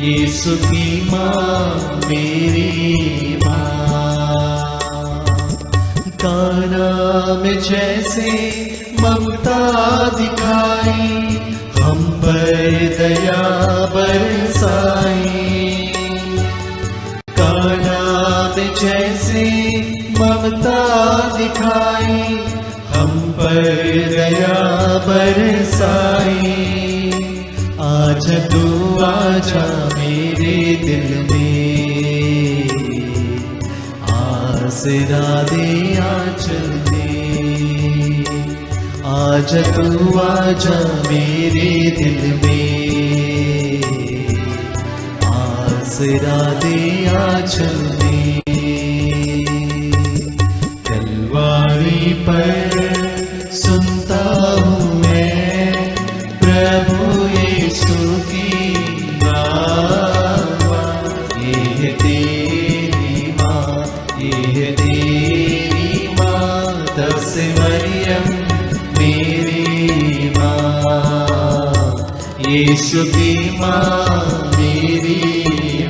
यीशु की माँ मेरी माँ। काना में जैसे ममता दिखाई, हम पर दया बरसाई। काना में जैसे ममता दिखाई, हम पर दया बरसाई। आजा तू आजा मेरे दिल में, आसरा दे आंचल दे। आजा तू आजा मेरे दिल में, आसरा दे आंचल दे। कलवारी पर सुनता हूँ मैं प्रभु यीशु की आवाज़। ये है तेरी माँ, ये है तेरी माँ, तब से मरियम मेरी माँ। यीशु की माँ मेरी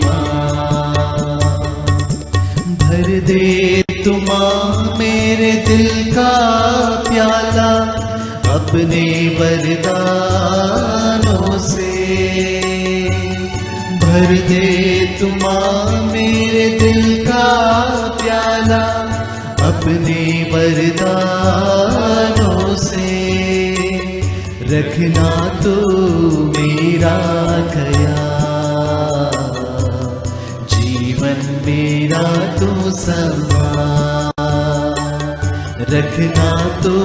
माँ। भर दे तू माँ मेरे दिल का प्याला अपने वरदानों से। भर दे तू माँ मेरे दिल का प्याला अपने वरदानों से। रखना तो मेरा ख्याल, जीवन मेरा तो संभाल। रखना तो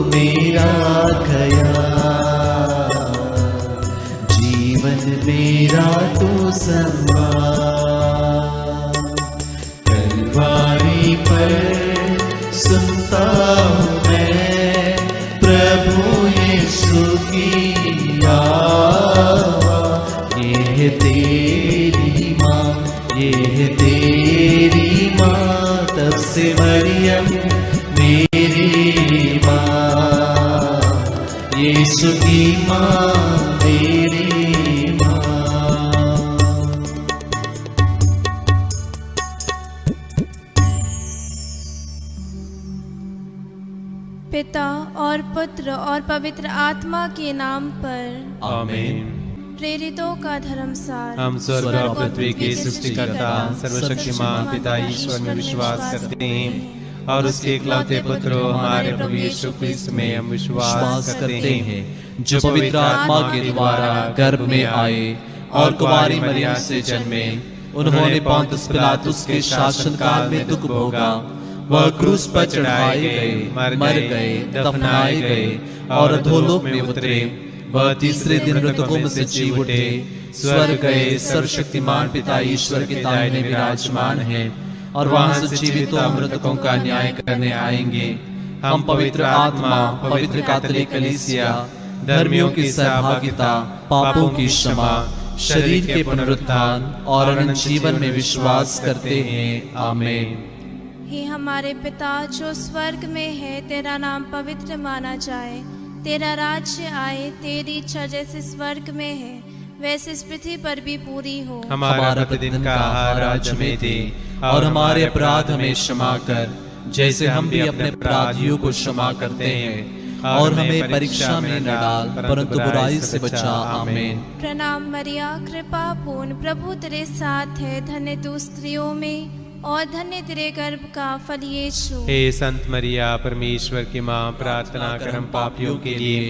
मेरा ख्याल, जीवन मेरा तो संभाल। कलवारी पर सुनता हूँ मैं प्रभु यीशु की आवाज़। ये है तेरी माँ, ये है तेरी माँ, तब से मरियम मेरी माँ। यीशु की माँ मेरी माँ। पिता और पुत्र और पवित्र आत्मा के नाम पर आमीन। प्रेरितों का धर्मसार। हम स्वर्ग और पृथ्वी के सृष्टिकर्ता सर्वशक्तिमान पिता ईश्वर में विश्वास करते हैं और उसके इकलौते पुत्र हमारे प्रभु यीशु क्रिस्त में हम विश्वास करते हैं, जो पवित्र आत्मा के द्वारा गर्भ में आए और कुमारी मरियम से जन्मे। उन्होंने पोंतुस पिलातुस के शासन काल में दुख भोगा, वह क्रूस पर चढ़ाए गए, मर गए, दफनाए गए और अधोलोक में उतरे। वह तीसरे दिन मृतकों में से जी उठे, स्वर्ग गए, सर्वशक्तिमान पिता ईश्वर के दाहिने विराजमान है और वहां से जीवितों और मृतकों का न्याय करने आएंगे। हम पवित्र आत्मा, पवित्र कैथोलिक कलीसिया, धर्मियों की सहभागिता, पापों की क्षमा, शरीर के पुनरुत्थान और अनंत जीवन में विश्वास करते हैं। आमीन। हे हमारे पिता जो स्वर्ग में है, तेरा नाम पवित्र माना जाए। तेरा राज्य आए, तेरी इच्छा जैसे स्वर्ग में है वैसे इस पृथ्वी पर भी पूरी हो। हमारा प्रतिदिन का आहार आज हमें दे और हमारे अपराध हमें क्षमा कर, जैसे हम भी अपने अपराधियों को क्षमा करते हैं। और हमें परीक्षा में न डाल, परंतु बुराई से बचा। आमीन। प्रणाम मरिया, कृपा पूर्ण, प्रभु तेरे साथ है। धन्य तू स्त्रियों में और धन्य तेरे गर्भ का फल यीशु। हे संत मरिया परमेश्वर की माँ, प्रार्थना कर हम पापियों के लिए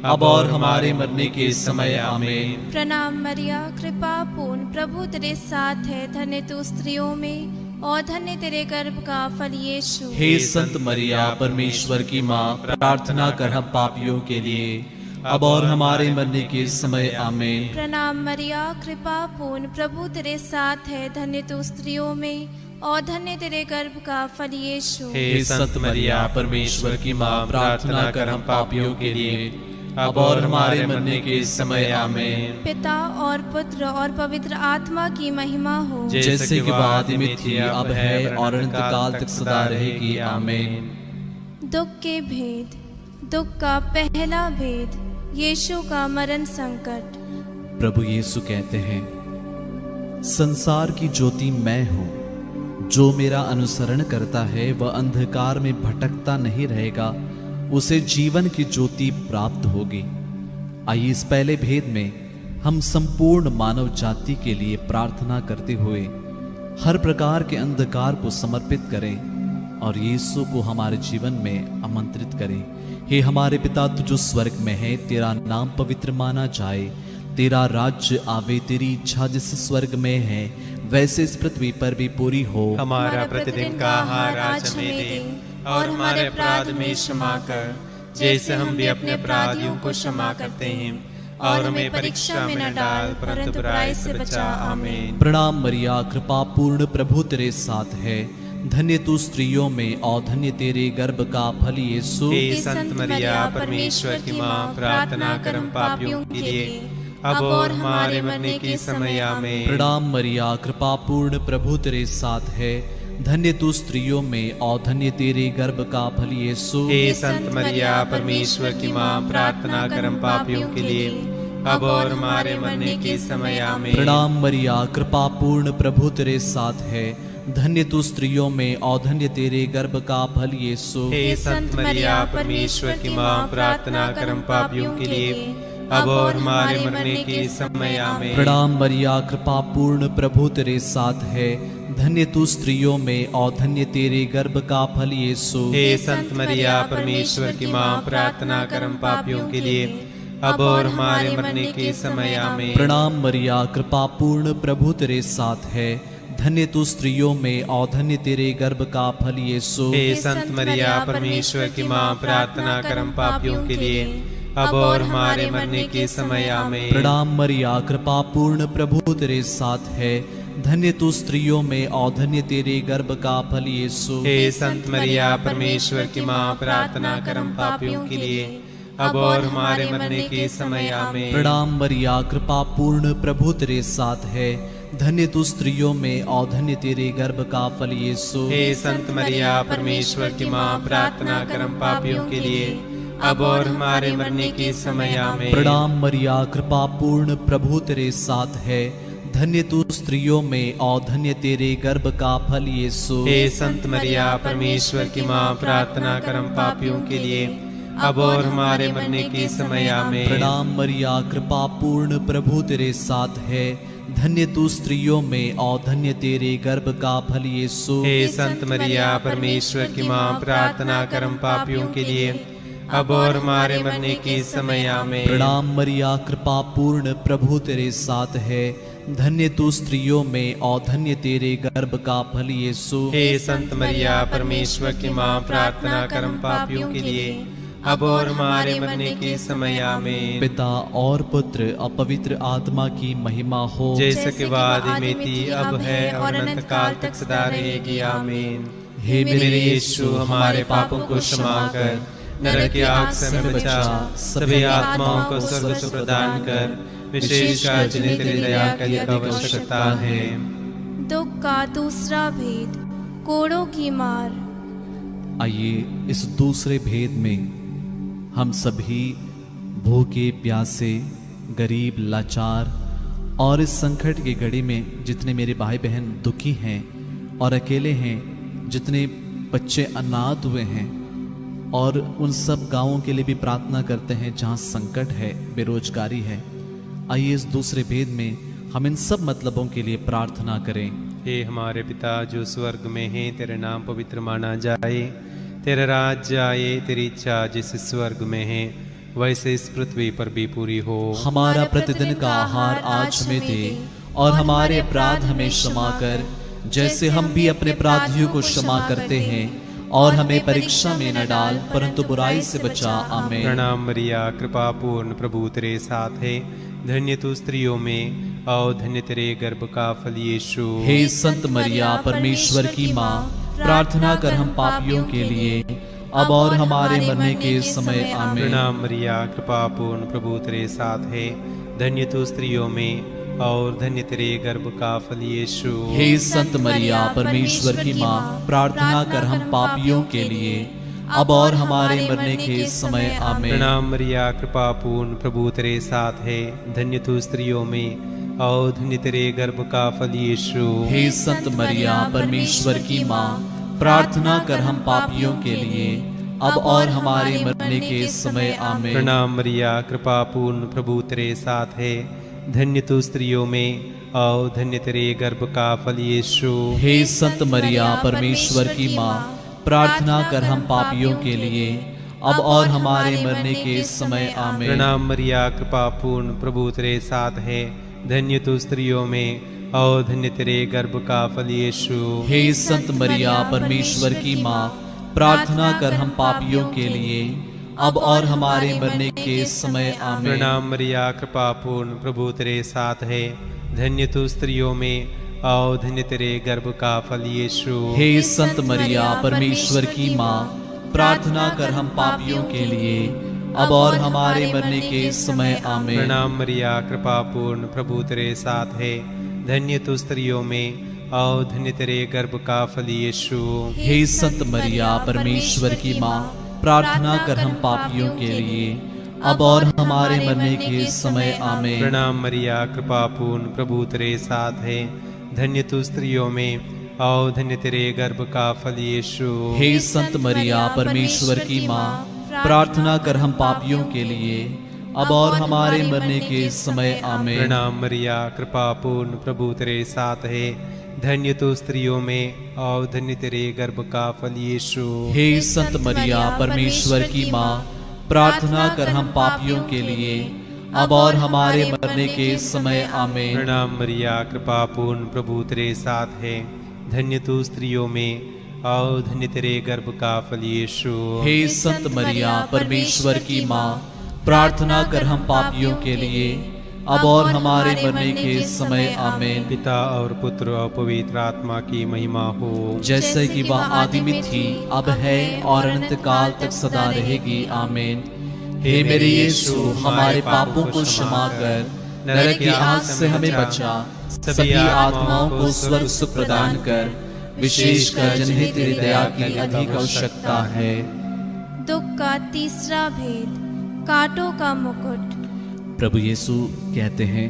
अब और हमारे मरने के समय। आमीन। प्रणाम मरिया, कृपा पूर्ण, प्रभु तेरे साथ है। धन्य तू स्त्रियों में और धन्य तेरे गर्भ का फल यीशु। हे संत मरिया परमेश्वर की माँ, प्रार्थना कर हम पापियों के लिए अब और हमारे मरने के समय। आमीन। प्रणाम मरिया, कृपा पूर्ण, प्रभु तेरे साथ है। धन्य तू स्त्रियों में और धन्य तेरे गर्भ का फल यीशु। हे संत मरिया परमेश्वर की माँ, प्रार्थना कर हम पापियों के लिए अब और हमारे मरने के समय। आमीन। पिता और पुत्र और पवित्र आत्मा की महिमा हो, जैसे कि आदि में थी, अब है और अनंत काल तक सदा रहेगी। आमीन। दुख के भेद। दुख का पहला भेद, यीशु का मरण संकट। प्रभु यीशु कहते हैं, संसार की ज्योति मैं हूँ। जो मेरा अनुसरण करता है वह अंधकार में भटकता नहीं रहेगा, उसे जीवन की ज्योति प्राप्त होगी। आइए इस पहले भेद में हम संपूर्ण मानव जाति के लिए प्रार्थना करते हुए हर प्रकार के अंधकार को समर्पित करें और यीशु को हमारे जीवन में आमंत्रित करें। हे हमारे पिता, तू जो स्वर्ग में है, तेरा नाम पवित्र माना जाए, तेरा राज्य आवे, तेरी इच्छा जैसे स्वर्ग में है वैसे इस पृथ्वी पर भी पूरी हो। हमारा प्रतिदिन का आहार आज हमें दे और हमारे अपराध में क्षमा कर, जैसे हम भी अपने अपराधियों को क्षमा करते हैं, और हमें परीक्षा में न डाल परंतु बुराई से बचा। आमीन। प्रणाम मरिया, कृपा पूर्ण, प्रभु तेरे साथ है, धन्य तू स्त्रियों में और धन्य तेरे गर्भ का फल यीशु। हे संत मरिया, परमेश्वर की माँ, प्रार्थना कर हम पापियों के लिए अब और हमारे मरने के समय। आमीन। प्रणाम मरिया, कृपा पूर्ण, प्रभु तेरे साथ है, धन्य तू स्त्रियों में और धन्य तेरे गर्भ का फल यीशु। हे संत मरिया, परमेश्वर की माँ, प्रार्थना कर हम पापियों के लिए अब और हमारे मरने के समय। आमीन। प्रणाम मरिया, कृपा पूर्ण, प्रभु तेरे साथ है, धन्य तू स्त्रियों में और धन्य तेरे गर्भ का फल यीशु। हे संत मरिया, परमेश्वर की माँ, प्रार्थना कर हम पापियों के लिए अब और हमारे मरने के समय। आमीन। प्रणाम मरिया, कृपा पूर्ण, प्रभु तेरे साथ है, धन्य तू स्त्रियों में और धन्य तेरे गर्भ का फल यीशु। हे संत मरिया, परमेश्वर की माँ, प्रार्थना कर हम पापियों के लिए अब और हमारे मरने के समय। आमीन। प्रणाम मरिया, कृपा पूर्ण, प्रभु तेरे साथ है, धन्य तू स्त्रियों में और धन्य तेरे गर्भ का फल यीशु। हे संत मरिया, परमेश्वर की माँ, प्रार्थना कर हम पापियों के लिए अब और हमारे मरने के समय। आमीन। प्रणाम मरिया, कृपा पूर्ण, प्रभु तेरे साथ है, धन्य तू स्त्रियों में और धन्य तेरे गर्भ का फल यीशु। हे संत मरिया, परमेश्वर की माँ, प्रार्थना कर हम पापियों के लिए अब और हमारे मरने के समय। आमीन। प्रणाम मरिया, कृपा पूर्ण, प्रभु तेरे साथ है, धन्य तू स्त्रियों में और धन्य तेरे गर्भ का फल यीशु। हे संत मरिया, परमेश्वर की माँ, प्रार्थना कर हम पापियों के लिए अब और हमारे मरने के समय। आमीन। प्रणाम मरिया, कृपा पूर्ण, प्रभु तेरे साथ है, धन्य तू स्त्रियों में और धन्य तेरे गर्भ का फल यीशु। हे संत मरिया, परमेश्वर की माँ, प्रार्थना कर हम पापियों के लिए अब और हमारे मरने के समय। आमीन। प्रणाम मरिया, कृपा पूर्ण, प्रभु तेरे साथ है, धन्य तू स्त्रियों में और धन्य तेरे गर्भ का फल यीशु। हे संत मरिया, परमेश्वर की माँ, प्रार्थना कर हम पापियों के लिए अब और हमारे मरने के समय। आमीन। प्रणाम मरिया, कृपा पूर्ण, प्रभु तेरे साथ है, धन्य तू स्त्रियों में और धन्य तेरे गर्भ का फल यीशु। हे संत मरिया, परमेश्वर की माँ, प्रार्थना कर हम पापियों के लिए अब और हमारे मरने के समय। आमीन। पिता और पुत्र और पवित्र आत्मा की महिमा हो, जैसे कि वादी में थी, अब है और अनंत काल तक सदा रहेगी। आमीन। हे मेरे यीशु, हमारे पापों को क्षमा कर, नरक की आग से हमें बचा, सभी आत्माओं को स्वर्ग से प्रदान कर, विशेषकर जिन्हें तेरी दया की आवश्यकता है। दुख का दूसरा भेद, कोड़ों की मार। आइए इस दूसरे भेद में हम सभी भूखे, प्यासे, गरीब, लाचार और इस संकट की घड़ी में जितने मेरे भाई बहन दुखी हैं और अकेले हैं, जितने बच्चे अनाथ हुए हैं, और उन सब गांवों के लिए भी प्रार्थना करते हैं जहां संकट है, बेरोजगारी है। आइए इस दूसरे भेद में हम इन सब मतलबों के लिए प्रार्थना करें। हे हमारे पिता जो स्वर्ग में है, तेरा नाम पवित्र माना जाए, तेरा राज्य आए, तेरी इच्छा जैसे स्वर्ग में है वैसे इस पृथ्वी पर भी पूरी हो। हमारा प्रतिदिन का आहार आज हमें दे और हमारे अपराध हमें क्षमा कर, जैसे हम भी अपने अपराधियों को क्षमा करते हैं, और हमें परीक्षा में न डाल परंतु बुराई से बचा। आमीन। प्रणाम मरिया, कृपा पूर्ण, प्रभु तेरे साथ है, धन्य तू स्त्रियों में और धन्य तेरे गर्भ का फल यीशु। हे संत मरिया, परमेश्वर की माँ, प्रार्थना कर हम पापियों के लिए अब और हमारे मरने के समय। आमीन। प्रणाम मरिया, कृपा पूर्ण, प्रभु तेरे साथ है, धन्य तू स्त्रियों में और धन्य तेरे गर्भ का फल यीशु। हे संत मरिया, परमेश्वर की माँ, प्रार्थना कर हम पापियों के लिए अब और हमारे मरने के समय। आमीन। प्रणाम मरिया, कृपा पूर्ण, प्रभु तेरे साथ है, धन्य तू स्त्रियों में और धन्य तेरे गर्भ का फल यीशु। हे संत मरिया परमेश्वर की माँ, प्रार्थना कर हम पापियों के लिए अब और हमारे मरने के समय आमीन। प्रणाम मरिया, कृपा पूर्ण, प्रभु तेरे साथ है। धन्य तू स्त्रियों में और धन्य तेरे गर्भ का फल यीशु। हे संत मरिया परमेश्वर की माँ, प्रार्थना कर हम पापियों के लिए अब और हमारे मरने के समय आमीन। प्रणाम मरिया, कृपा पूर्ण, प्रभु तेरे साथ है। धन्य तू स्त्रियों में और धन्य तेरे गर्भ का फल यीशु। हे संत मरिया परमेश्वर की माँ, प्रार्थना कर हम पापियों के लिए अब और हमारे मरने के समय आमीन। प्रणाम मरिया, कृपा पूर्ण, प्रभु तेरे साथ है। धन्य तू स्त्रियों में और धन्य तेरे गर्भ का फल यीशु। हे संत मरिया परमेश्वर की माँ, प्रार्थना कर हम पापियों के लिए अब और हमारे मरने के समय आमीन। प्रणाम मरिया, कृपा पूर्ण, प्रभु तेरे साथ है। धन्य तू स्त्रियों में और धन्य तेरे गर्भ का फल यीशु। हे संत मरिया परमेश्वर की माँ, प्रार्थना कर हम पापियों के लिए अब और हमारे मरने के समय आमीन। प्रणाम मरिया, कृपा पूर्ण, प्रभु तेरे साथ है। धन्य तू स्त्रियों में और धन्य तेरे गर्भ का फल यीशु। हे संत मरिया परमेश्वर की माँ, प्रार्थना कर हम पापियों के लिए अब और हमारे मरने के समय आमीन। प्रणाम मरिया, कृपा पूर्ण, प्रभु तेरे साथ है। धन्य तू स्त्रियों में और धन्य तेरे गर्भ का फल यीशु। हे संत मरिया परमेश्वर की माँ, प्रार्थना कर हम पापियों के लिए अब और हमारे मरने के समय आमीन। प्रणाम मरिया, कृपा पूर्ण, प्रभु तेरे साथ है। धन्य तू स्त्रियों में और धन्य तेरे गर्भ का फल यीशु। हे संत मरिया परमेश्वर की माँ, प्रार्थना कर हम पापियों के लिए अब और हमारे मरने के समय आमीन। पिता और पुत्र और पवित्र आत्मा की महिमा हो, जैसे कि वह आदि में थी, अब है और अनंत काल तक सदा रहेगी आमीन। हे मेरे यीशु, हमारे पापों को क्षमा कर नरक की आग से हमें बचा, सभी आत्माओं को स्वर्ग सुख प्रदान कर, विशेषकर जिन्हें तेरी दया की अधिक आवश्यकता है। दुख का तीसरा भेद, कांटों का मुकुट। प्रभु यीशु कहते हैं,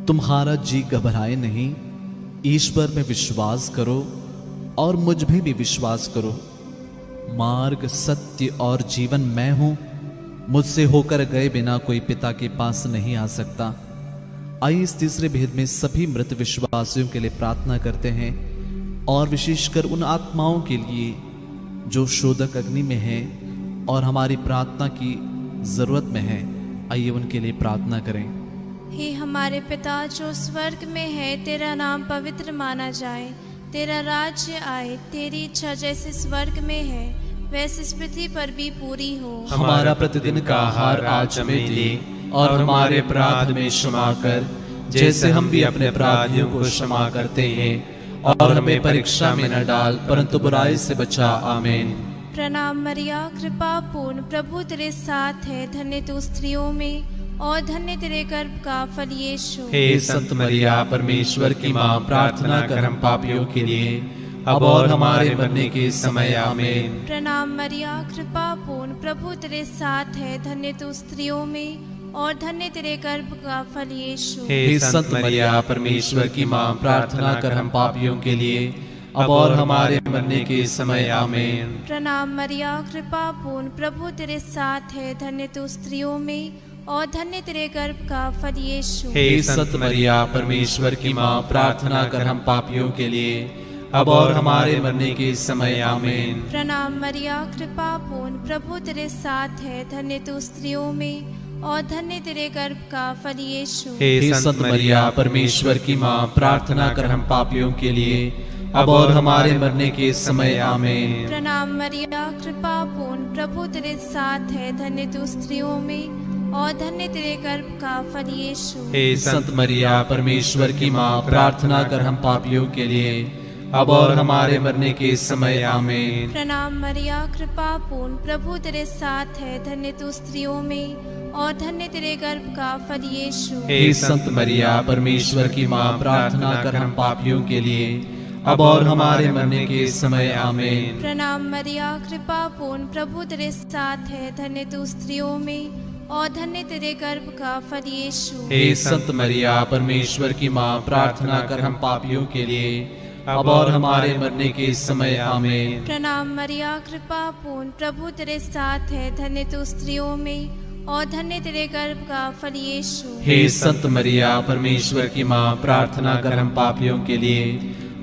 तुम्हारा जी घबराए नहीं, ईश्वर में विश्वास करो और मुझ में भी विश्वास करो। मार्ग, सत्य और जीवन मैं हूं, मुझसे होकर गए बिना कोई पिता के पास नहीं आ सकता। आइए इस तीसरे भेद में सभी मृत विश्वासियों के लिए प्रार्थना करते हैं और विशेषकर उन आत्माओं के लिए जो शोधक अग्नि में हैं और हमारी प्रार्थना की जरूरत में है। आइए उनके लिए प्रार्थना करें। हे हमारे पिता जो स्वर्ग में है, तेरा नाम पवित्र माना जाए, तेरा राज्य आए, तेरी इच्छा जैसे स्वर्ग में है वैसे इस पृथ्वी पर भी पूरी हो। हमारा प्रतिदिन का आहार आज हमें दे और हमारे अपराध में क्षमा कर, जैसे हम भी अपने अपराधियों को क्षमा करते हैं, और हमें परीक्षा में न डाल परंतु बुराई से बचा। आमीन। प्रणाम मरिया, कृपा पूर्ण, प्रभु तेरे साथ है। धन्य तू स्त्रियों में और धन्य तेरे गर्भ का फल यीशु। हे संत मरिया परमेश्वर की माँ, प्रार्थना कर हम पापियों के लिए अब और हमारे मरने के समय। आमीन। प्रणाम मरिया, कृपा पूर्ण, प्रभु तेरे साथ है। धन्य तू स्त्रियों में और धन्य तेरे गर्भ का फल यीशु। हे संत मरिया परमेश्वर की माँ, प्रार्थना कर हम पापियों के लिए अब और हमारे मरने के समय। आमीन। प्रणाम मरिया, कृपा पूर्ण, प्रभु तेरे साथ है। धन्य तू स्त्रियों में और धन्य तेरे गर्भ का फल यीशु। हे संत मरिया परमेश्वर की माँ, प्रार्थना कर हम पापियों के लिए अब और हमारे मरने के समय। आमीन। प्रणाम मरिया, कृपा पूर्ण, प्रभु तेरे साथ है। धन्य तू स्त्रियों में और धन्य तेरे गर्भ का फल यीशु। हे संत मरिया परमेश्वर की माँ, प्रार्थना कर हम पापियों के लिए अब और हमारे मरने के समय। आमीन। प्रणाम मरिया, कृपा पूर्ण, प्रभु तेरे साथ है। धन्य तू स्त्रियों में और धन्य तेरे गर्भ का फल यीशु। हे संत मरिया परमेश्वर की माँ, प्रार्थना कर हम पापियों के लिए अब और हमारे मरने के समय। आमीन। प्रणाम मरिया, कृपा पूर्ण, प्रभु तेरे साथ है। धन्य तू स्त्रियों में और धन्य तेरे गर्भ का फल यीशु। हे संत मरिया परमेश्वर की माँ, प्रार्थना कर हम पापियों के लिए अब और हमारे मरने के समय। आमीन। प्रणाम मरिया, कृपा पूर्ण, प्रभु तेरे साथ है। धन्य तू स्त्रियों में और धन्य तेरे गर्भ का फल यीशु। हे संत मरिया परमेश्वर की माँ, प्रार्थना कर हम पापियों के लिए अब और हमारे मरने के समय आमीन। प्रणाम मरिया, कृपा पूर्ण, प्रभु तेरे साथ है, धन्य तू स्त्रियों में और धन्य तेरे गर्भ का फल यीशु। हे संत मरिया परमेश्वर की माँ, प्रार्थना कर हम पापियों के लिए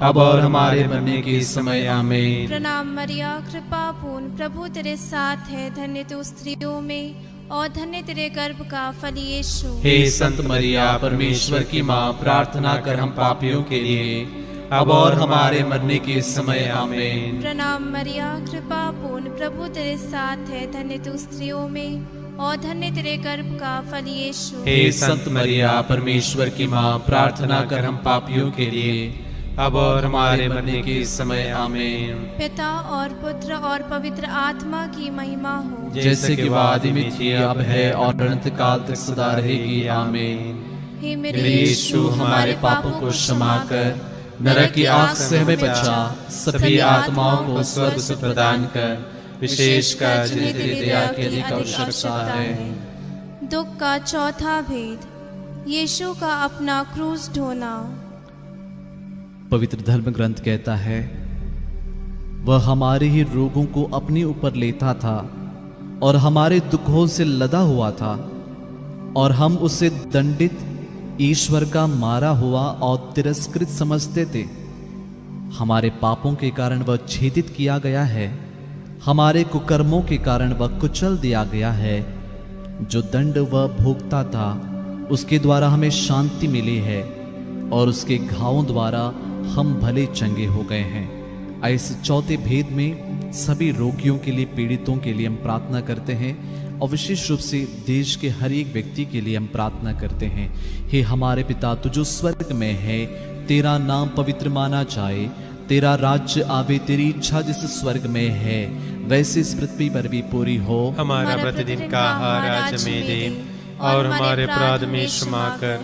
अब और हमारे मरने के समय आमीन। प्रणाम मरिया, कृपा पूर्ण, प्रभु तेरे साथ है, धन्य तू स्त्रियों में और धन्य तेरे गर्भ का फल यीशु। हे संत मरिया परमेश्वर की माँ, प्रार्थना कर हम पापियों के लिए अब और हमारे मरने के समय आमीन। प्रणाम मरिया, कृपा पूर्ण, प्रभु तेरे साथ है, धन्य तू स्त्रियों में और धन्य तेरे गर्भ का फल यीशु। हे संत मरिया परमेश्वर की माँ, प्रार्थना कर हम पापियों के लिए अब और हमारे मरने के समय आमीन। पिता और पुत्र और पवित्र आत्मा की महिमा हो, जैसे कि आदि में थी, अब है और अनंत काल तक सदा रहेगी आमीन। हे मेरे यीशु, हमारे पापों को क्षमा कर, नरक की आग से हमें बचा, सभी आत्माओं को स्वर्ग से प्रदान कर, विशेषकर जिन्हें तेरी दया की अधिक आवश्यकता है। दुख का चौथा भेद, यीशु का अपना क्रूस ढोना। पवित्र धर्म ग्रंथ कहता है, वह हमारे ही रोगों को अपने ऊपर लेता था और हमारे दुखों से लदा हुआ था, और हम उसे दंडित, ईश्वर का मारा हुआ और तिरस्कृत समझते थे। हमारे पापों के कारण वह छेदित किया गया है, हमारे कुकर्मों के कारण वह कुचल दिया गया है। जो दंड वह भोगता था, उसके द्वारा हमें शांति मिली है, और उसके घावों द्वारा हम भले चंगे हो गए हैं। ऐसे चौथे भेद में सभी रोगियों के लिए, पीड़ितों के लिए हम प्रार्थना करते हैं, और विशेष रूप से देश के हर एक व्यक्ति के लिए हम प्रार्थना करते हैं। हे हमारे पिता, तू जो स्वर्ग में है, तेरा नाम पवित्र माना जाए, तेरा राज्य आवे, तेरी इच्छा जिस स्वर्ग में है वैसे इस पृथ्वी पर भी पूरी हो। हमारा प्रतिदिन का आहार आज हमें दे, और हमारे अपराध में क्षमा कर,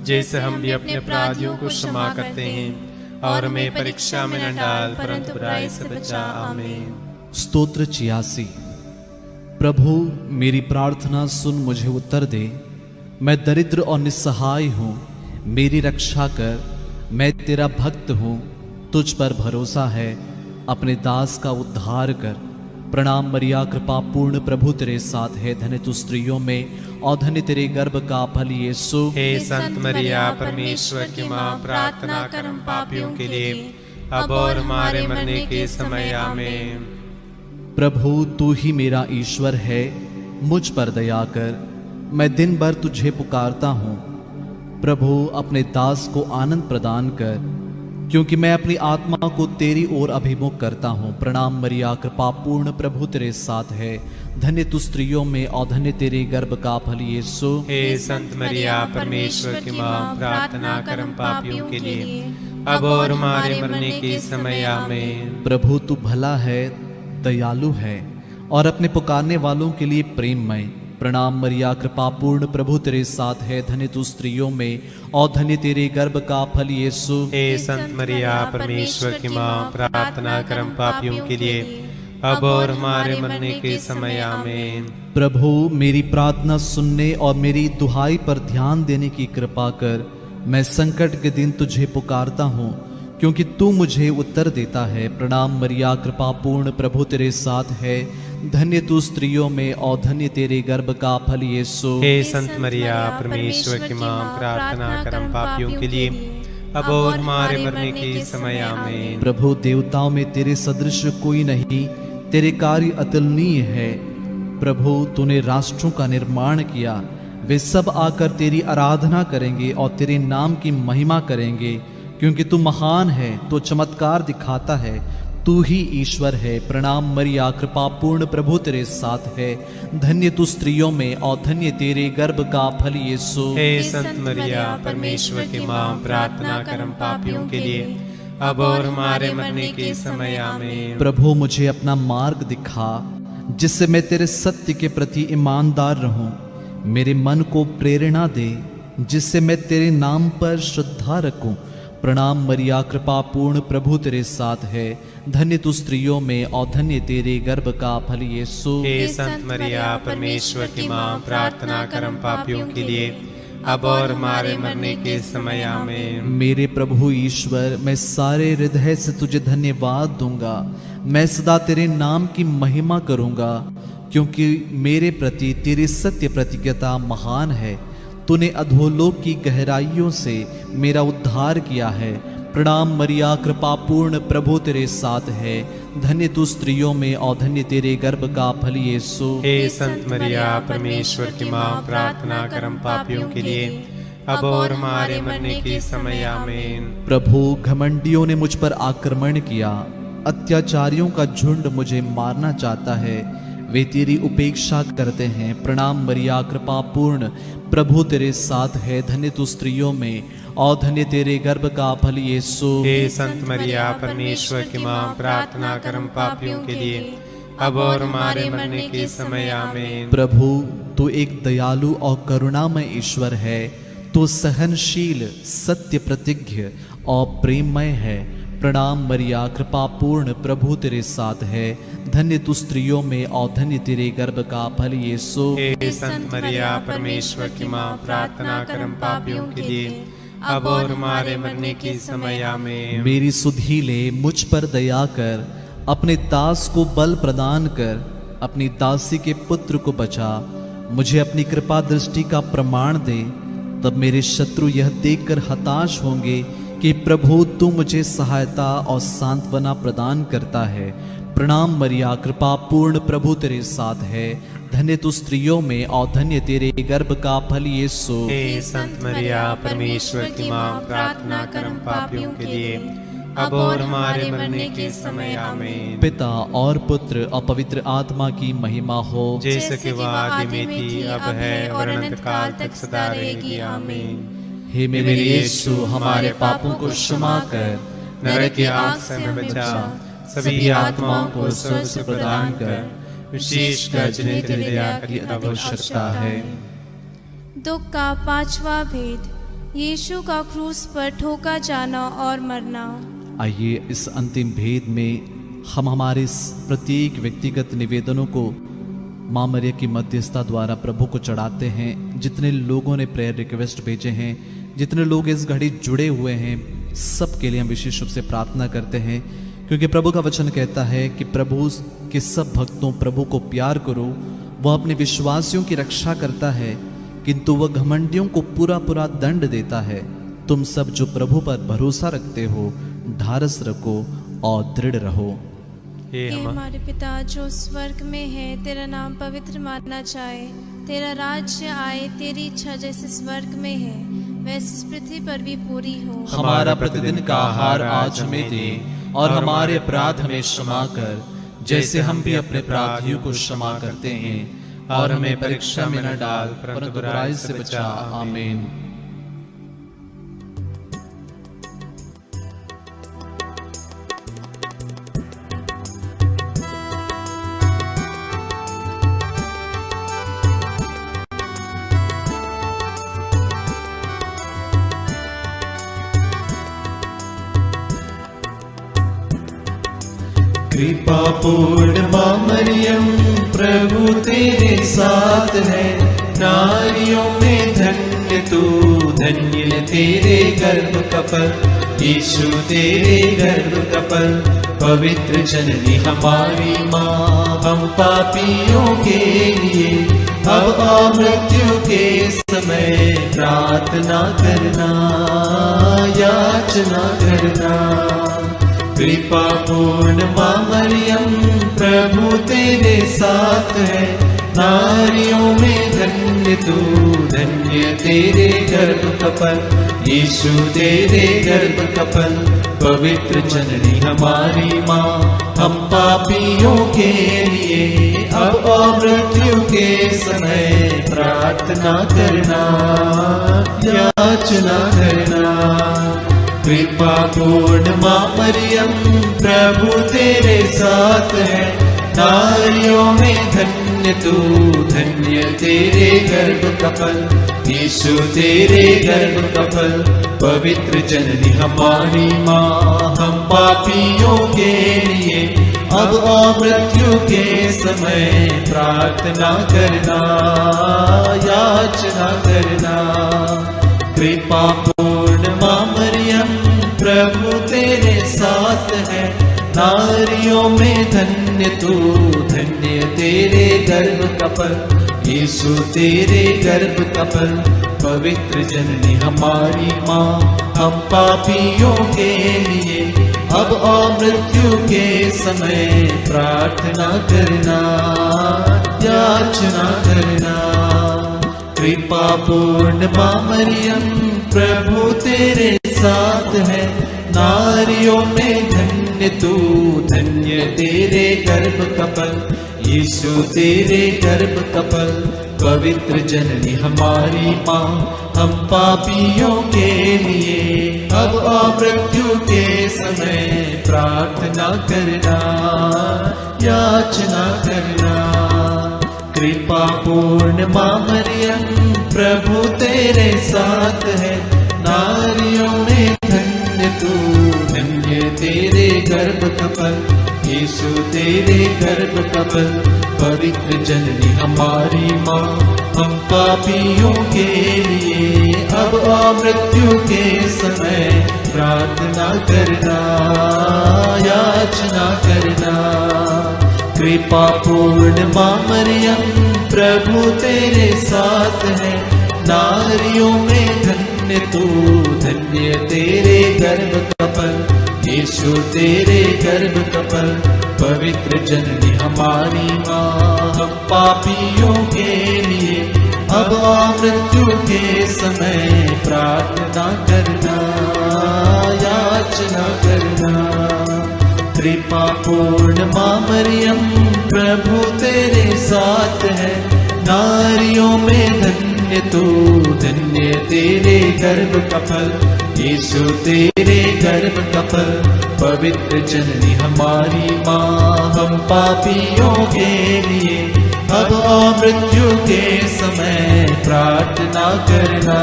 जैसे हम भी अपने अपराधियों को क्षमा करते हैं, और हमें परीक्षा में न डाल, परंतु बुराई से बचा। आमीन। स्तोत्र 86। प्रभु मेरी प्रार्थना सुन, मुझे उत्तर दे, मैं दरिद्र और निस्सहाय हूँ, मेरी रक्षा कर, मैं तेरा भक्त हूँ, तुझ पर भरोसा है, अपने दास का उद्धार कर। प्रणाम मरिया, कृपा पूर्ण, प्रभु तेरे साथ है, धन्य तू स्त्रियों में और धन्य तेरे गर्भ का फल यीशु। हे संत मरिया परमेश्वर की माँ, प्रार्थना कर हम पापियों के लिए अब और हमारे मरने के समय आमीन। प्रभु तू ही मेरा ईश्वर है, मुझ पर दया कर, मैं दिन भर तुझे पुकारता हूँ। प्रभु अपने दास को आनंद प्रदान कर, क्योंकि मैं अपनी आत्मा को तेरी ओर अभिमुख करता हूँ। प्रणाम मरिया, कृपा पूर्ण, प्रभु तेरे साथ है, धन्य तू स्त्रियों में और धन्य तेरे गर्भ का फल यीशु। हे संत मरिया परमेश्वर की माँ, प्रार्थना कर हम पापियों के लिए अब और हमारे मरने के समय आमीन। प्रभु तू भला है, दयालु है और अपने पुकारने वालों के लिए प्रेममय। प्रणाम मरिया, कृपा पूर्ण, प्रभु तेरे साथ है, धन्य तू स्त्रियों में और धन्य तेरे गर्भ का फल यीशु। हे संत मरिया परमेश्वर की माँ, प्रार्थना कर हम पापियों के लिए अब और हमारे मरने के समय आमीन। प्रभु मेरी प्रार्थना सुनने और मेरी दुहाई पर ध्यान देने की कृपा कर। मैं संकट के दिन तुझे पुकारता हूँ, क्योंकि तू मुझे उत्तर देता है। प्रणाम मरिया, कृपा पूर्ण, प्रभु तेरे साथ है, धन्य तू स्त्रियों में और धन्य तेरे गर्भ का फल यीशु। हे संत मरिया परमेश्वर की माँ, प्रार्थना कर हम पापियों के लिए अब और हमारे मरने के समय आमीन। प्रभु देवताओं में तेरे सदृश कोई नहीं, तेरे कार्य अतुलनीय है। प्रभु तूने राष्ट्रों का निर्माण किया, वे सब आकर तेरी आराधना करेंगे और तेरे नाम की महिमा करेंगे, क्योंकि तू महान है, तो चमत्कार दिखाता है, तू ही ईश्वर है। प्रणाम मरिया, कृपा पूर्ण, प्रभु तेरे साथ है, धन्य तू स्त्रियों में और धन्य तेरे गर्भ का फल यीशु। हे संत मरिया परमेश्वर की माँ, प्रार्थना कर हम पापियों के लिए अब और हमारे मरने के समय आमीन। प्रभु मुझे अपना मार्ग दिखा, जिससे मैं तेरे सत्य के प्रति ईमानदार रहूं। मेरे मन को प्रेरणा दे, जिससे मैं तेरे नाम पर श्रद्धा रखूं। प्रणाम मरिया, कृपा पूर्ण, प्रभु तेरे साथ है। धन्य तू स्त्रियों में और धन्य तेरे गर्भ का फल यीशु। हे संत मरिया, परमेश्वर की माँ, प्रार्थना कर हम पापियों के लिए, अब और हमारे मरने के समय आमीन। मेरे प्रभु ईश्वर, मैं सारे हृदय से तुझे धन्यवाद दूंगा। मैं सदा तेरे नाम की महिमा करूंगा, क्योंकि मेरे प्रति तेरी सत्य प्रतिज्ञता महान है। तूने अधोलोक की गहराइयों से मेरा उद्धार किया है। प्रणाम मरिया, कृपा पूर्ण, प्रभु तेरे साथ है। धन्य तू स्त्रियों में और धन्य तेरे गर्भ का फल यीशु। हे संत मरिया, परमेश्वर की माँ, प्रार्थना कर हम पापियों के लिए, अब और हमारे मरने के समय आमीन। प्रभु, घमंडियों ने मुझ पर आक्रमण किया, अत्याचारियों का झुंड मुझे मारना चाहता है। वे तेरी उपेक्षा करते हैं। प्रणाम मरिया, कृपा पूर्ण, प्रभु तेरे साथ है। धन्य तू स्त्रियों में और धन्य तेरे गर्भ का फल यीशु। हे संत मरिया, परमेश्वर की माँ, प्रार्थना कर हम पापियों के लिए, अब और हमारे मरने के समय आमीन। प्रभु, तू एक दयालु और करुणामय ईश्वर है। तू सहनशील, सत्य प्रतिज्ञ और प्रेममय है। प्रणाम मरिया, कृपा पूर्ण, प्रभु तेरे साथ है। धन्य तू स्त्रियों में और धन्य तेरे गर्भ का फल यीशु। हे संत मरिया, परमेश्वर की माँ, प्रार्थना कर हम पापियों के लिए, अब और हमारे मरने के समय आमीन। मेरी सुधीले, मुझ पर दया कर, अपने दास को बल प्रदान कर, अपनी दासी के पुत्र को बचा। मुझे अपनी कृपा दृष्टि का प्रमाण दे, तब मेरे शत्रु यह देखकर हताश होंगे कि प्रभु तू मुझे सहायता और सांत्वना प्रदान करता है। प्रणाम मरिया, कृपा पूर्ण, प्रभु तेरे साथ है। धन्य तू स्त्रियों में और धन्य तेरे गर्भ का फल यीशु। हे संत मरिया, परमेश्वर की माँ, प्रार्थना कर हम पापियों के लिए, अब और हमारे मरने के समय आमीन। पिता और पुत्र और पवित्र आत्मा की महिमा हो, जैसे कि वह आदि में थी, अब है और अनंत काल तक सदा रहेगी आमीन। हे मेरे यीशु, हमारे पापों को क्षमा कर, नरक की आग से हमें बचा, सभी आत्माओं को स्वर्ग से प्रदान कर, विशेषकर जिन्हें तेरी दया की आवश्यकता है। दुख का पांचवा भेद, यीशु का क्रूस पर ठोका जाना और मरना। आइए इस अंतिम भेद में हम हमारे इस प्रत्येक व्यक्तिगत निवेदनों को माँ मरिया की मध्यस्थता द्वारा प्रभु को चढ़ाते हैं। जितने लोगों ने प्रेयर रिक्वेस्ट भेजे हैं, जितने लोग इस घड़ी जुड़े हुए हैं, सब के लिए हम विशेष रूप से प्रार्थना करते हैं, क्योंकि प्रभु का वचन कहता है कि प्रभु के सब भक्तों प्रभु को प्यार करो। वह अपने विश्वासियों की रक्षा करता है, किंतु वह घमंडियों को पूरा पूरा दंड देता है। तुम सब जो प्रभु पर भरोसा रखते हो, ढारस रखो और दृढ़ रहो। हे हमारे पिता जो स्वर्ग में है, तेरा नाम पवित्र माना जाए, तेरा राज्य आए, तेरी इच्छा जैसे स्वर्ग में है वैसे इस पृथ्वी पर भी पूरी हो। हमारा प्रतिदिन का आहार आज हमें दे, और हमारे अपराध हमें क्षमा कर, जैसे हम भी अपने अपराधियों को क्षमा करते हैं, और हमें परीक्षा में न डाल, परंतु बुराई से बचा। आमीन। कृपा पूर्ण माँ मरियम, प्रभु तेरे साथ है। नारियों में धन्य तू, धन्य तेरे गर्भ का फल यीशु, तेरे गर्भ का फल। पवित्र जननी हमारी माँ, हम पापियों के लिए अब और मृत्यु के समय प्रार्थना करना, याचना करना। कृपा पूर्ण माँ मरियम, प्रभु तेरे साथ है। नारियों में धन्य तू, धन्य तेरे गर्भ का फल यीशु, तेरे गर्भ का फल। पवित्र जननी हमारी माँ, हम पापियों के लिए अब और मृत्यु के समय प्रार्थना करना, याचना करना। कृपा पूर्ण माँ मरियम, प्रभु तेरे साथ है। नारियों में धन्य तू, धन्य तेरे गर्भ का फल, यीशु तेरे गर्भ का फल। पवित्र जननी हमारी माँ, हम पापियों के लिए अब और मृत्यु के समय प्रार्थना करना, याचना करना। कृपा पूर्ण माँ मरियम, प्रभु तेरे साथ है, नारियों में धन्य तू, धन्य तेरे गर्भ का फल, यीशु तेरे गर्भ का फल। पवित्र जननी हमारी माँ, हम पापियों के लिए अब और मृत्यु के समय प्रार्थना करना, याचना करना। कृपा पूर्ण माँ मरियम, प्रभु तेरे साथ है, नारियों में धन्य तू, धन्य तेरे गर्भ का फल, यीशु तेरे गर्भ का फल। पवित्र जननी हमारी माँ, हम पापियों के लिए अब और मृत्यु के समय प्रार्थना करना, याचना करना। कृपा पूर्ण माँ मरियम, प्रभु तेरे साथ है, नारियों में धन्य तू, धन्य तेरे गर्भ का फल, यीशु तेरे गर्भ का फल। पवित्र जननी हमारी माँ, हम पापियों के लिए अब और मृत्यु के समय प्रार्थना करना, याचना करना। कृपा पूर्ण माँ मरियम, प्रभु तेरे साथ है, नारियों में धन्य तू, धन्य तेरे गर्भ का फल, यीशु तेरे गर्भ का फल। पवित्र जननी हमारी माँ, हम पापियों के लिए अब और मृत्यु के समय प्रार्थना करना, याचना करना। कृपा पूर्ण माँ मरियम, प्रभु तेरे साथ है, नारियों में धन्य तू, धन्य तेरे गर्भ का फल, यीशु तेरे गर्भ का फल। पवित्र जननी हमारी माँ, हम पापियों के लिए अब और मृत्यु के समय प्रार्थना करना,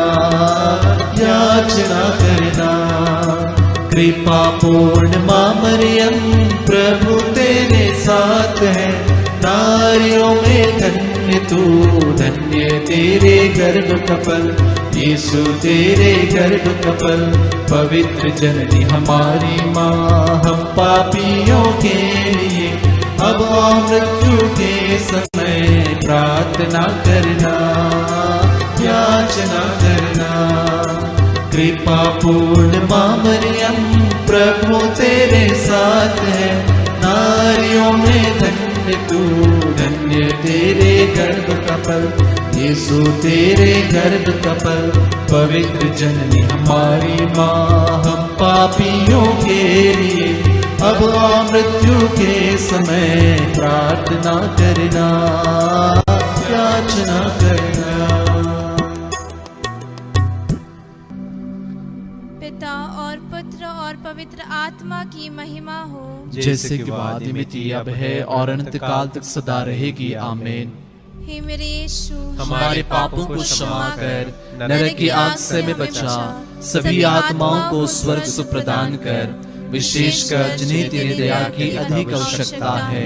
याचना करना। कृपा पूर्ण माँ मरियम, प्रभु तेरे साथ है, नारियों में धन्य तू, धन्य तेरे गर्भ का फल, यीशु तेरे गर्भ का फल। पवित्र जननी हमारी माँ, हम पापियों के लिए अब और मृत्यु के समय प्रार्थना करना, याचना करना। कृपा पूर्ण माँ मरियम, प्रभु तेरे साथ है, नारियों में धन्य तू, धन्य तेरे गर्भ का फल, यीशु तेरे गर्भ का फल। पवित्र जननी हमारी माँ, हम पापियों के लिए अब और मृत्यु के समय प्रार्थना करना, याचना करना। पिता और पुत्र और पवित्र आत्मा की महिमा हो, जैसे कि आदि में थी, अब है और अनंत काल तक सदा रहेगी। आमीन। हे मेरे यीशु, हमारे पापों को क्षमा कर, नरक की आग से में बचा, सभी आत्माओं को स्वर्ग सुख प्रदान कर, विशेषकर जिन्हें तेरी दया की अधिक आवश्यकता है।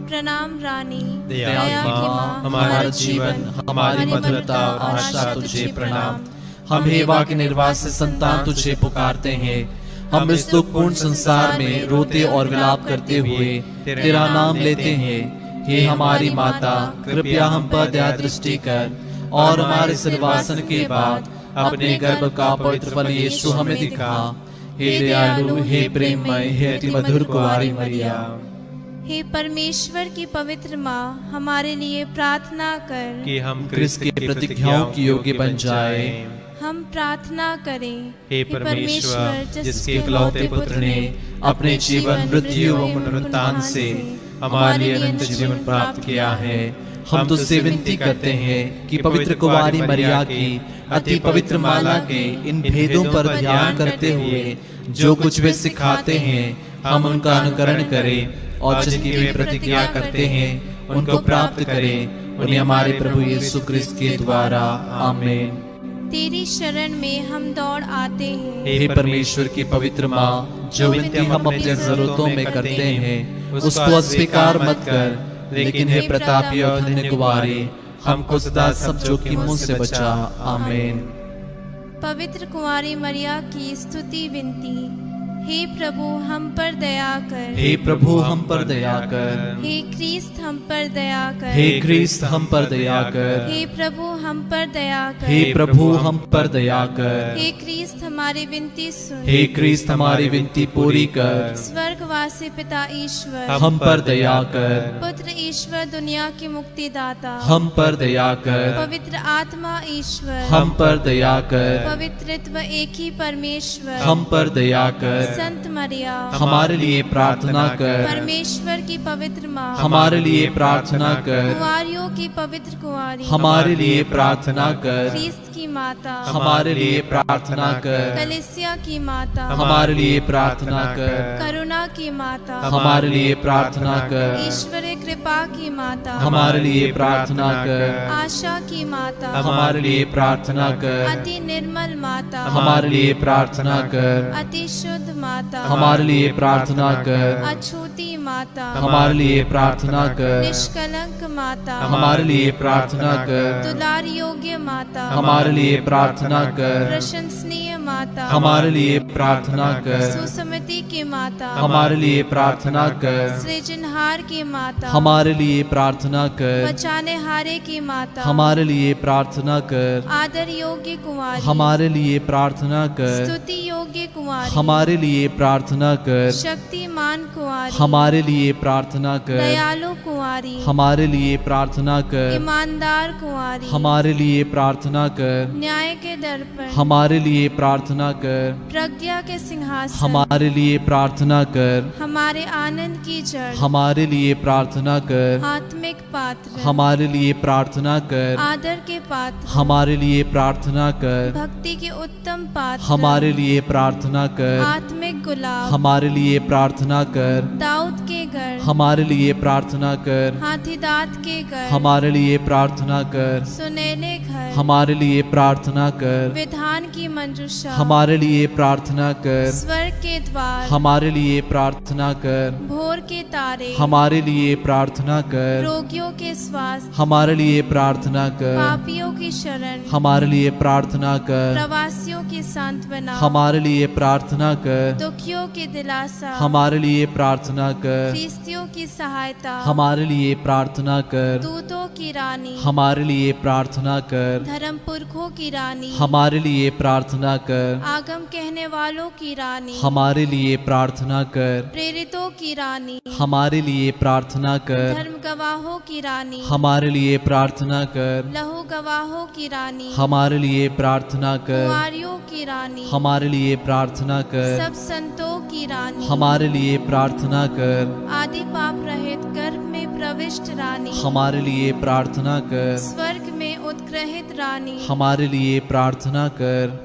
प्रणाम रानी, दया की माँ, हमारा जीवन, हमारी मधुरता और आशा तुझे प्रणाम। हम हेवा के निर्वास से संतान तुझे पुकारते हैं। हम इस दुखपूर्ण संसार में रोते और विलाप करते हुए तेरा नाम लेते हैं। हे हमारी माता, कृपया हम पर दया दृष्टि कर और हमारे सिरवासन के बाद अपने गर्भ का पवित्र फल यीशु हमें दिखा। हे दयालु, हे प्रेममय, हे अति मधुर कुंवारी मरिया। हे परमेश्वर की पवित्र माँ, हमारे लिए प्रार्थना कर कि हम क्रिस्त की प्रतिज्ञाओं की योग्य बन जाए। हम प्रार्थना करें। हे परमेश्वर, जिसके इकलौते पुत्र ने अपने जीवन, मृत्यु व पुनरुत्थान से हमारे लिए अनंत जीवन प्राप्त किया है, हम तुझसे विनती करते हैं कि पवित्र कुंवारी मरिया की अति पवित्र माला के इन भेदों पर ध्यान करते हुए जो कुछ वे सिखाते हैं, हम उनका अनुकरण करें और जिनकी वे प्रतिज्ञा करते हैं उनको प्राप्त करें। उन्हें हमारे प्रभु यीशु क्रिस्त के द्वारा आमीन। तेरी शरण में हम दौड़ आते हैं। हे परमेश्वर की पवित्र माँ, जो विनती हम अपनी जरूरतों में करते हैं उसको अस्वीकार मत कर, लेकिन हे प्रतापी और धन्य कुमारी, हमको सदा सब जोखिमों से बचा। आमीन। पवित्र कुंवारी मरिया की स्तुति विनती। हे प्रभु हम पर दया कर। हे प्रभु हम पर दया कर। हे क्रिस्त हम पर दया कर। हे क्रिस्त हम पर दया कर। हे प्रभु हम पर दया कर। हे प्रभु हम पर दया कर। हे क्रिस्त हमारी विनती सुन। हे क्रिस्त हमारी विनती पूरी कर। स्वर्गवासी पिता ईश्वर हम पर दया कर। पुत्र ईश्वर दुनिया की मुक्तिदाता हम पर दया कर। पवित्र आत्मा ईश्वर हम पर दया कर। पवित्रत्व एक ही परमेश्वर हम पर दया कर। संत मरिया हमारे लिए प्रार्थना कर। परमेश्वर की पवित्र माँ हमारे लिए प्रार्थना कर। कुंवारियों की पवित्र कुंवारी हमारे लिए प्रार्थना कर। क्रिस्त की माता हमारे लिए प्रार्थना कर। कलिसिया की माता हमारे लिए प्रार्थना कर। करुणा की माता हमारे लिए प्रार्थना कर। ईश्वरीय कृपा की माता हमारे लिए प्रार्थना कर। आशा की माता हमारे लिए प्रार्थना कर। अति निर्मल माता हमारे लिए प्रार्थना कर। अति शुद्ध माता हमारे लिए प्रार्थना कर। अछूती माता हमारे लिए प्रार्थना कर। निष्कलंक माता हमारे लिए प्रार्थना कर। दुलार योग्य माता हमारे लिए प्रार्थना कर। प्रशंसनीय माता हमारे लिए प्रार्थना कर। सुसमति की माता हमारे लिए प्रार्थना कर। सृजनहार की माता हमारे लिए प्रार्थना कर। बचाने हारे की माता हमारे लिए प्रार्थना कर। आदर योग्य कुंवारी हमारे लिए प्रार्थना कर। स्तुति योग्य कुंवारी हमारे लिए प्रार्थना कर। शक्तिमान कुंवारी हमारे लिए प्रार्थना कर। दयालु कुंवारी हमारे लिए प्रार्थना कर। ईमानदार कुंवारी हमारे लिए प्रार्थना कर। न्याय के दर्पण हमारे लिए प्रार्थना कर। प्रज्ञा के सिंहासन हमारे लिए प्रार्थना कर। हमारे आनंद की जड़ हमारे लिए प्रार्थना कर। आत्मिक पात्र हमारे लिए प्रार्थना कर। आदर के पात्र हमारे लिए प्रार्थना कर। भक्ति के उत्तम पात्र हमारे लिए प्रार्थना कर। आत्मिक गुलाब हमारे लिए प्रार्थना कर। दाऊद के गढ़ हमारे लिए प्रार्थना कर। हाथीदांत के गढ़ हमारे लिए प्रार्थना कर। सुनहले घर हमारे लिए प्रार्थना कर। विधान की मंजूषा हमारे लिए प्रार्थना कर। स्वर्ग के द्वार हमारे लिए प्रार्थना कर। भोर के तारे हमारे लिए प्रार्थना कर। रोगियों के स्वास्थ्य हमारे लिए प्रार्थना कर। पापियों की शरण हमारे लिए प्रार्थना कर। प्रवासियों की सांत्वना हमारे लिए प्रार्थना कर। दुखियों की दिलासा हमारे लिए प्रार्थना कर। ख्रिस्तियों की सहायता हमारे लिए प्रार्थना कर। दूतों की रानी हमारे लिए प्रार्थना कर। धर्म पुरखों की रानी हमारे लिए प्रार्थना कर। आगम कहने वालों की रानी हमारे लिए प्रार्थना कर। प्रेरितों की रानी हमारे लिए प्रार्थना कर। धर्म गवाहों की रानी हमारे लिए प्रार्थना कर। लहू गवाहों की रानी हमारे लिए प्रार्थना कर। कुंवारियों की रानी हमारे लिए प्रार्थना कर। सब संतों की रानी हमारे लिए प्रार्थना कर। आदि पाप रहित गर्भ में प्रविष्ट रानी हमारे लिए प्रार्थना कर। स्वर्ग में उत्ग्रहित रानी हमारे लिए प्रार्थना कर।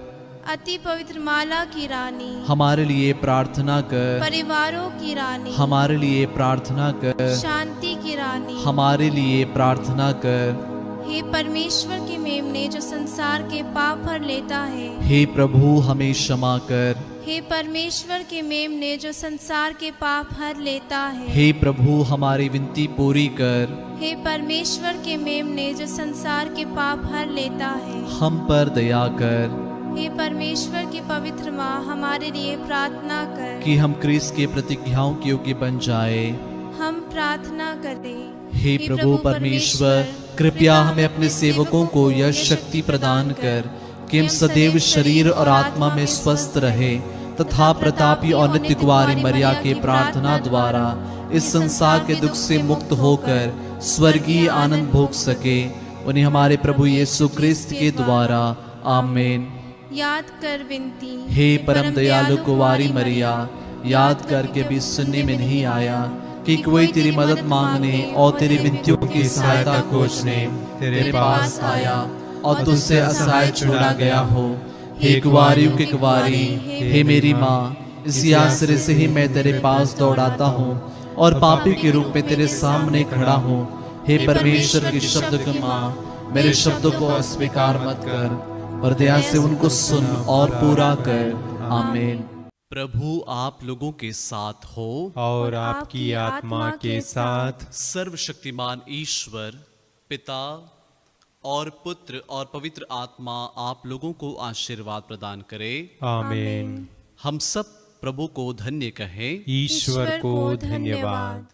अति पवित्र माला की रानी हमारे लिए प्रार्थना कर। परिवारों की रानी हमारे लिए प्रार्थना कर। शांति की रानी हमारे लिए प्रार्थना कर। हे परमेश्वर की मेमने जो संसार के पाप भर लेता है। हे प्रभु हमें क्षमा कर। हे परमेश्वर के मेमने जो संसार के पाप हर लेता है। हे प्रभु हमारी विनती पूरी कर। हे परमेश्वर के मेमने जो संसार के पाप हर लेता है। हम पर दया कर हे परमेश्वर की पवित्र माँ हमारे लिए प्रार्थना कर कि हम क्रिस्त के प्रतिज्ञाओं के योग्य बन जाए। हम प्रार्थना करें। हे प्रभु परमेश्वर, कृपया हमें अपने सेवकों को यह शक्ति प्रदान कर कि हम सदैव शरीर और आत्मा में स्वस्थ रहे तथा प्रतापी और नित्य कुंवारी मरिया के प्रार्थना द्वारा इस संसार के दुख से मुक्त होकर स्वर्गीय आनंद भोग सके। उन्हें हमारे प्रभु यीशु क्रिस्त के द्वारा आमीन। याद कर विनती। हे परम दयालु कुंवारी मरिया, याद करके भी सुनने में नहीं आया कि कोई तेरी मदद मांगने और तेरी विनतियों की सहायता खोजने तेरे पास आया और तुझसे असहाय छोड़ा गया हो। हे कुंवारियों की कुंवारी, हे मेरी माँ, इसी आश्रय से ही मैं तेरे पास दौड़ाता हूँ। और पापी के रूप में तेरे सामने खड़ा हूँ। हे परमेश्वर के शब्द की माँ, मेरे शब्दों को अस्वीकार मत कर, पर दया से उनको सुन और पूरा कर। आमीन। प्रभु आप लोगों के साथ हो और आपकी आत्मा के साथ। सर्वशक्तिमान ईश्वर पिता और पुत्र और पवित्र आत्मा आप लोगों को आशीर्वाद प्रदान करे। आमीन। हम सब प्रभु को धन्य कहें। ईश्वर को धन्यवाद।